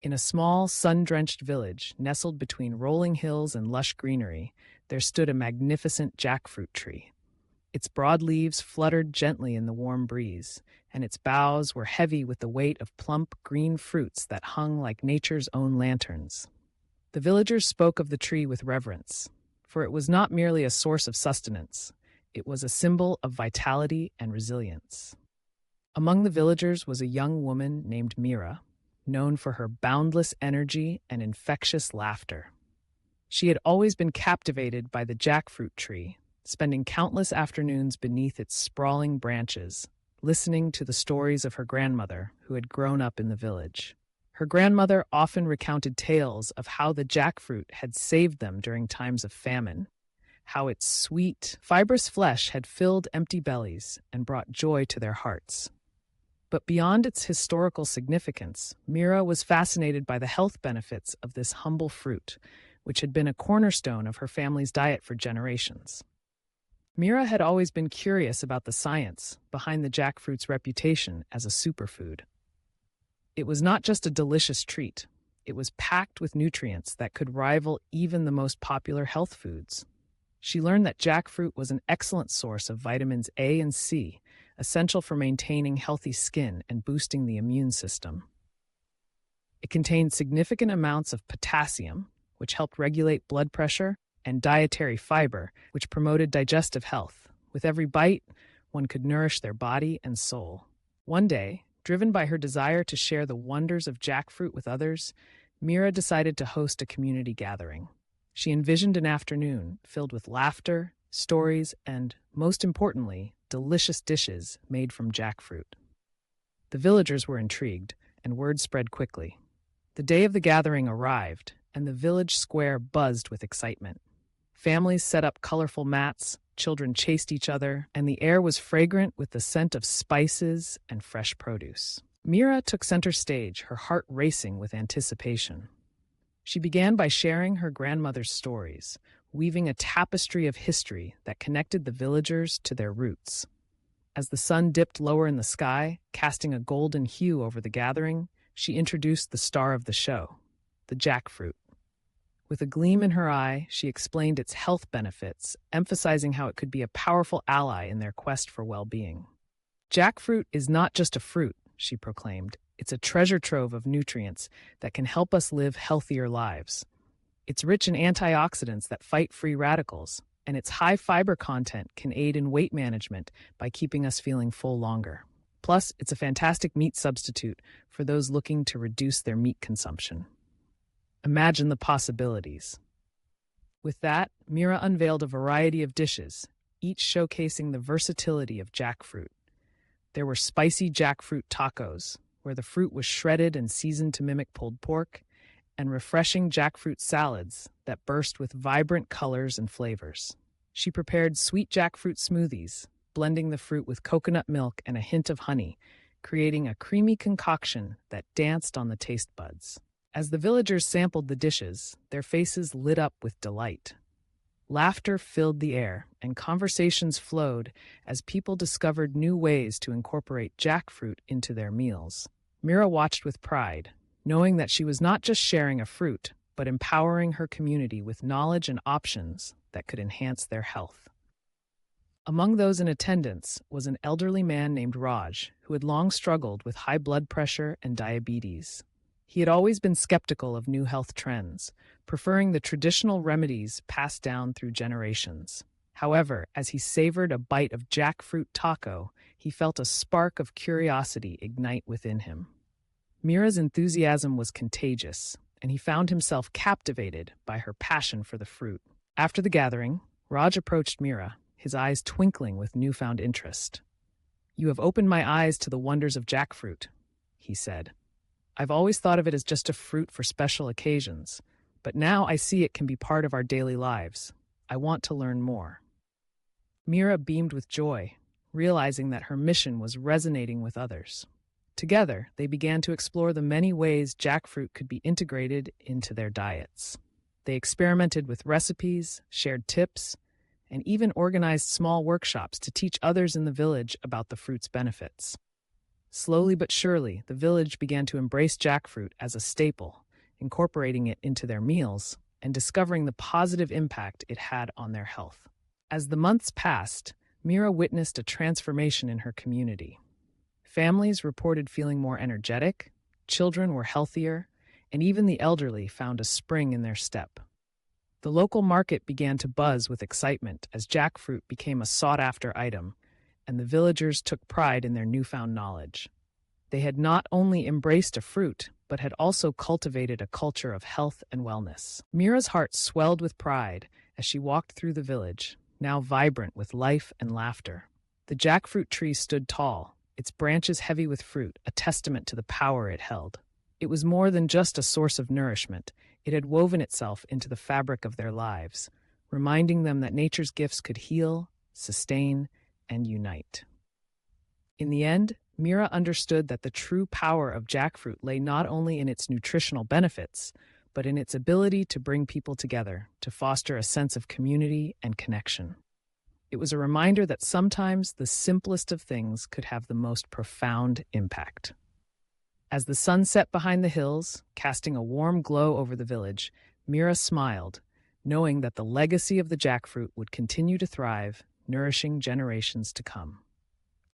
In a small, sun-drenched village nestled between rolling hills and lush greenery, there stood a magnificent jackfruit tree. Its broad leaves fluttered gently in the warm breeze, and its boughs were heavy with the weight of plump, green fruits that hung like nature's own lanterns. The villagers spoke of the tree with reverence, for it was not merely a source of sustenance, it was a symbol of vitality and resilience. Among the villagers was a young woman named Mira, known for her boundless energy and infectious laughter. She had always been captivated by the jackfruit tree, spending countless afternoons beneath its sprawling branches, listening to the stories of her grandmother, who had grown up in the village. Her grandmother often recounted tales of how the jackfruit had saved them during times of famine, how its sweet, fibrous flesh had filled empty bellies and brought joy to their hearts. But beyond its historical significance, Mira was fascinated by the health benefits of this humble fruit, which had been a cornerstone of her family's diet for generations. Mira had always been curious about the science behind the jackfruit's reputation as a superfood. It was not just a delicious treat, it was packed with nutrients that could rival even the most popular health foods. She learned that jackfruit was an excellent source of vitamins A and C, essential for maintaining healthy skin and boosting the immune system. It contained significant amounts of potassium, which helped regulate blood pressure, and dietary fiber, which promoted digestive health. With every bite, one could nourish their body and soul. One day, driven by her desire to share the wonders of jackfruit with others, Mira decided to host a community gathering. She envisioned an afternoon filled with laughter, stories, and, most importantly, delicious dishes made from jackfruit. The villagers were intrigued, and word spread quickly. The day of the gathering arrived, and the village square buzzed with excitement. Families set up colorful mats, children chased each other, and the air was fragrant with the scent of spices and fresh produce. Mira took center stage, her heart racing with anticipation. She began by sharing her grandmother's stories, weaving a tapestry of history that connected the villagers to their roots. As the sun dipped lower in the sky, casting a golden hue over the gathering, she introduced the star of the show, the jackfruit. With a gleam in her eye, she explained its health benefits, emphasizing how it could be a powerful ally in their quest for well-being. Jackfruit is not just a fruit, she proclaimed. It's a treasure trove of nutrients that can help us live healthier lives. It's rich in antioxidants that fight free radicals, and its high fiber content can aid in weight management by keeping us feeling full longer. Plus, it's a fantastic meat substitute for those looking to reduce their meat consumption. Imagine the possibilities. With that, Mira unveiled a variety of dishes, each showcasing the versatility of jackfruit. There were spicy jackfruit tacos, where the fruit was shredded and seasoned to mimic pulled pork, and refreshing jackfruit salads that burst with vibrant colors and flavors. She prepared sweet jackfruit smoothies, blending the fruit with coconut milk and a hint of honey, creating a creamy concoction that danced on the taste buds. As the villagers sampled the dishes, their faces lit up with delight. Laughter filled the air, and conversations flowed as people discovered new ways to incorporate jackfruit into their meals. Mira watched with pride, knowing that she was not just sharing a fruit, but empowering her community with knowledge and options that could enhance their health. Among those in attendance was an elderly man named Raj, who had long struggled with high blood pressure and diabetes. He had always been skeptical of new health trends, preferring the traditional remedies passed down through generations. However, as he savored a bite of jackfruit taco, he felt a spark of curiosity ignite within him. Mira's enthusiasm was contagious, and he found himself captivated by her passion for the fruit. After the gathering, Raj approached Mira, his eyes twinkling with newfound interest. "You have opened my eyes to the wonders of jackfruit," he said. "I've always thought of it as just a fruit for special occasions, but now I see it can be part of our daily lives. I want to learn more." Mira beamed with joy, realizing that her mission was resonating with others. Together, they began to explore the many ways jackfruit could be integrated into their diets. They experimented with recipes, shared tips, and even organized small workshops to teach others in the village about the fruit's benefits. Slowly but surely, the village began to embrace jackfruit as a staple, incorporating it into their meals and discovering the positive impact it had on their health. As the months passed, Mira witnessed a transformation in her community. Families reported feeling more energetic, children were healthier, and even the elderly found a spring in their step. The local market began to buzz with excitement as jackfruit became a sought-after item, and the villagers took pride in their newfound knowledge. They had not only embraced a fruit, but had also cultivated a culture of health and wellness. Mira's heart swelled with pride as she walked through the village, now vibrant with life and laughter. The jackfruit tree stood tall, its branches heavy with fruit, a testament to the power it held. It was more than just a source of nourishment. It had woven itself into the fabric of their lives, reminding them that nature's gifts could heal, sustain, and unite. In the end, Mira understood that the true power of jackfruit lay not only in its nutritional benefits, but in its ability to bring people together, to foster a sense of community and connection. It was a reminder that sometimes the simplest of things could have the most profound impact. As the sun set behind the hills, casting a warm glow over the village, Mira smiled, knowing that the legacy of the jackfruit would continue to thrive, nourishing generations to come.